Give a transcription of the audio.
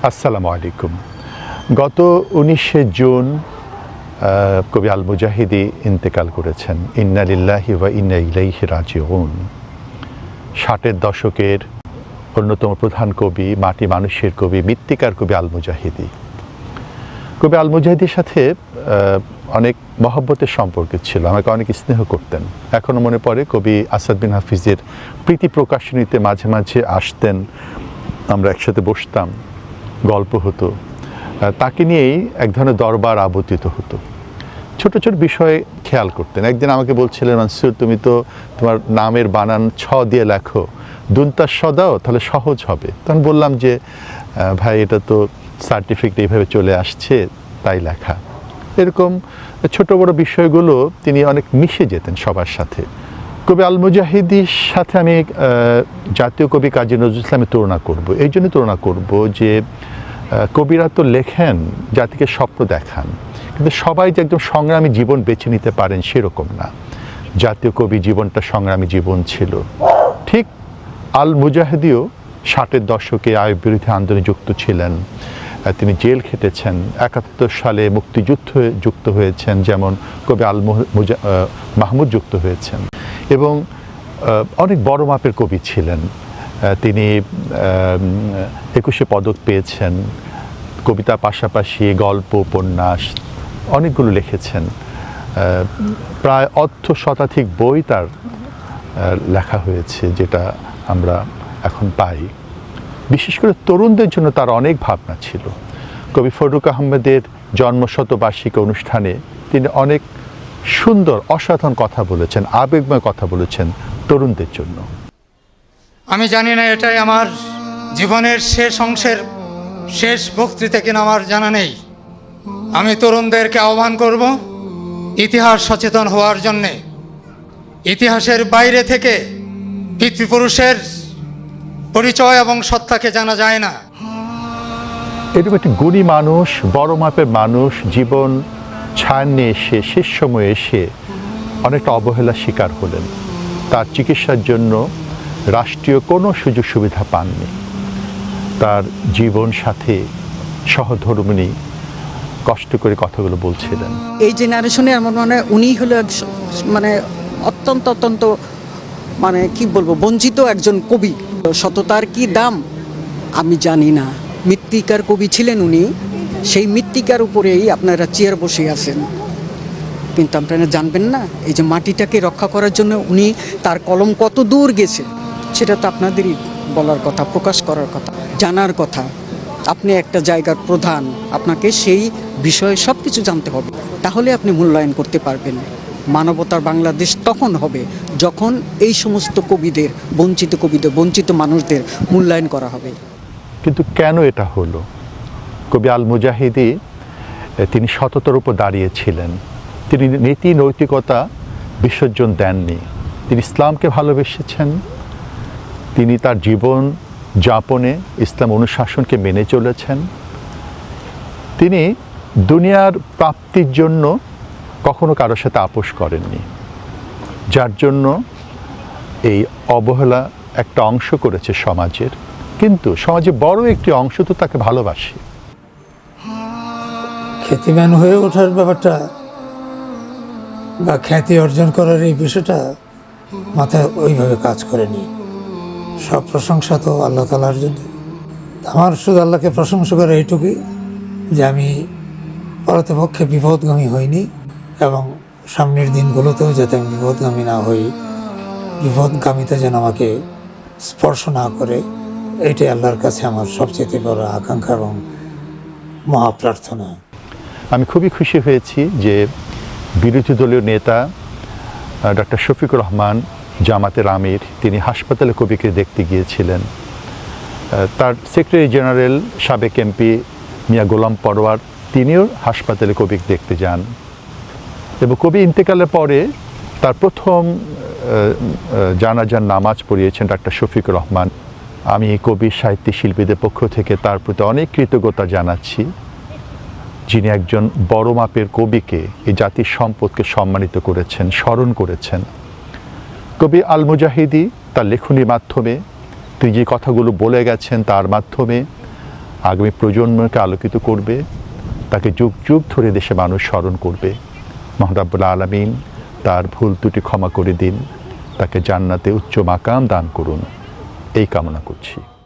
আসসালামু আলাইকুম। গত 19শে জুন কবি আল মুজাহিদি ইন্তেকাল করেছেন। ইন্না লিল্লাহি ওয়া ইন্না ইলাইহি রাজিউন। 60-এর দশকের অন্যতম প্রধান কবি, মাটি মানুষের কবি, মৃত্তিকার কবি আল মুজাহিদি। কবি আল মুজাহিদির সাথে অনেক মহব্বতের সম্পর্ক ছিল, আমাকে অনেক স্নেহ করতেন। এখনও মনে পড়ে কবি আসাদ বিন হাফিজের প্রীতি প্রকাশনীতে মাঝে মাঝে আসতেন, আমরা একসাথে বসতাম, গল্প হতো। তাকে নিয়েই এক ধরনের দরবার আবর্তিত হতো। ছোট ছোট বিষয়ে খেয়াল করতেন। একদিন আমাকে বলছিলেন, মানসুর তুমি তো তোমার নামের বানান ছ দিয়ে লেখো, দুনতাস স দাও তাহলে সহজ হবে। তখন বললাম যে ভাই এটা তো সার্টিফিকেট এইভাবে চলে আসছে তাই লেখা। এরকম ছোট বড় বিষয়গুলো তিনি অনেক মিশে যেতেন সবার সাথে। কবি আল মুজাহিদির সাথে আমি জাতীয় কবি কাজী নজরুল ইসলামের তুলনা করব। এই জন্য তুলনা করব যে কবিরা তো লেখেন, জাতিকে স্বপ্ন দেখান, কিন্তু সবাই যে একদম সংগ্রামী জীবন বেছে নিতে পারেন সেরকম না। জাতীয় কবি জীবনটা সংগ্রামী জীবন ছিল। ঠিক আল মুজাহিদিও 60-এর দশকে আইয়ুব বিরোধী আন্দোলনে যুক্ত ছিলেন। তিনি জেল খেটেছেন। 71 সালে মুক্তিযুদ্ধে যুক্ত হয়েছেন, যেমন কবি আল মাহমুদ যুক্ত হয়েছেন। এবং অনেক বড় মাপের কবি ছিলেন। তিনি 21শে পদক পেয়েছেন। কবিতার পাশাপাশি গল্প, উপন্যাস অনেকগুলো লিখেছেন। প্রায় শতাধিক বই তার লেখা হয়েছে, যেটা আমরা এখন পাই। বিশেষ করে তরুণদের জন্য তার অনেক ভাবনা ছিল। কবি ফররুখ আহমেদের জন্মশতবার্ষিকী অনুষ্ঠানে তিনি অনেক সুন্দর অসাধারণ কথা বলেছেন, আবেগময় কথা বলেছেন তরুণদের জন্য। আমি জানি না এটাই আমার জীবনের শেষ অংশের শেষ বক্তৃতা কিনা আমার জানা নেই। আমি তরুণদেরকে আহ্বান করব ইতিহাস সচেতন হওয়ার জন্যে। ইতিহাসের বাইরে থেকে পিতৃপুরুষের পরিচয় এবং সত্তাকে জানা যায় না। এরকম একটি গুণী মানুষ, বড় মাপের মানুষ, জীবন ছাড় নিয়ে এসে শেষ সময়ে এসে অনেকটা অবহেলার শিকার হলেন। তার চিকিৎসার জন্য রাষ্ট্রীয় কোনো সুযোগ সুবিধা পাননি। তার জীবন সাথী সহধর্মিণী কষ্ট করে কথাগুলো বলছিলেন। এই জেনারেশনে আমার মনে হয় উনি হলো মানে অত্যন্ত মানে কি বলবো, বঞ্চিত একজন কবি। সততার কি দাম আমি জানি না। মৃত্তিকার কবি ছিলেন উনি। সেই মৃত্তিকার উপরেই আপনারা চেয়ার বসে আছেন, কিন্তু আপনারা জানবেন না এই যে মাটিটাকে রক্ষা করার জন্য উনি তার কলম কত দূর গেছে, সেটা তো আপনাদেরই বলার কথা, প্রকাশ করার কথা, জানার কথা। আপনি একটা জায়গার প্রধান, আপনাকে সেই বিষয়ে সব কিছু জানতে হবে, তাহলে আপনি মূল্যায়ন করতে পারবেন। মানবতার বাংলাদেশ তখন হবে যখন এই সমস্ত কবিদের, বঞ্চিত মানুষদের মূল্যায়ন করা হবে। কিন্তু কেন এটা হলো? কবি আল মুজাহিদি তিনি সততার উপর দাঁড়িয়েছিলেন। তিনি নীতি নৈতিকতা বিসর্জন দেননি। তিনি ইসলামকে ভালোবেসেছেন। তিনি তার জীবন যাপনে ইসলাম অনুশাসনকে মেনে চলেছেন। তিনি দুনিয়ার প্রাপ্তির জন্য কখনো কারোর সাথে আপোষ করেননি, যার জন্য এই অবহেলা একটা অংশ করেছে সমাজের। কিন্তু সমাজে বড় একটি অংশ তো তাকে ভালোবাসে। খ্যাতিমান হয়ে ওঠার ব্যাপারটা বা খ্যাতি অর্জন করার এই বিষয়টা মাথায় ওইভাবে কাজ করেনি। সব প্রশংসা তো আল্লাহ তাআলার জন্য। আমার শুধু আল্লাহকে প্রশংসা করে এইটুকুই যে আমি পরতপক্ষে বিপদগামী হইনি, এবং সামনের দিনগুলোতেও যাতে আমি বিপদগামী না হই, বিপদগামীতে যেন আমাকে স্পর্শ না করে, এইটাই আল্লাহর কাছে আমার সবচেয়ে বড় আকাঙ্ক্ষা এবং মহাপ্রার্থনা। আমি খুবই খুশি হয়েছি যে বিরোধী দলীয় নেতা ডক্টর শফিকুর রহমান, জামাতের আমির, তিনি হাসপাতালে কবিকে দেখতে গিয়েছিলেন। তার সেক্রেটারি জেনারেল সাবেক এমপি মিয়া গোলাম পরওয়ার, তিনিও হাসপাতালে কবিকে দেখতে যান। এবং কবি ইন্তেকালের পরে তার প্রথম জানাজার নামাজ পড়িয়েছেন ডক্টর শফিকুর রহমান। আমি কবি সাহিত্যিক শিল্পীদের পক্ষ থেকে তার প্রতি অনেক কৃতজ্ঞতা জানাচ্ছি, যিনি একজন বড় মাপের কবিকে, এই জাতির সম্পদকে সম্মানিত করেছেন, স্মরণ করেছেন। কবি আল মুজাহিদি তার লেখনীর মাধ্যমে, তিনি যে কথাগুলো বলে গেছেন তার মাধ্যমে আগামী প্রজন্মকে আলোকিত করবে, তাকে যুগ যুগ ধরে দেশে মানুষ স্মরণ করবে। মহান রাব্বুল আলামিন তার ভুল ত্রুটি ক্ষমা করে দিন, তাকে জান্নাতে উচ্চ মাকাম দান করুন, এই কামনা করছি।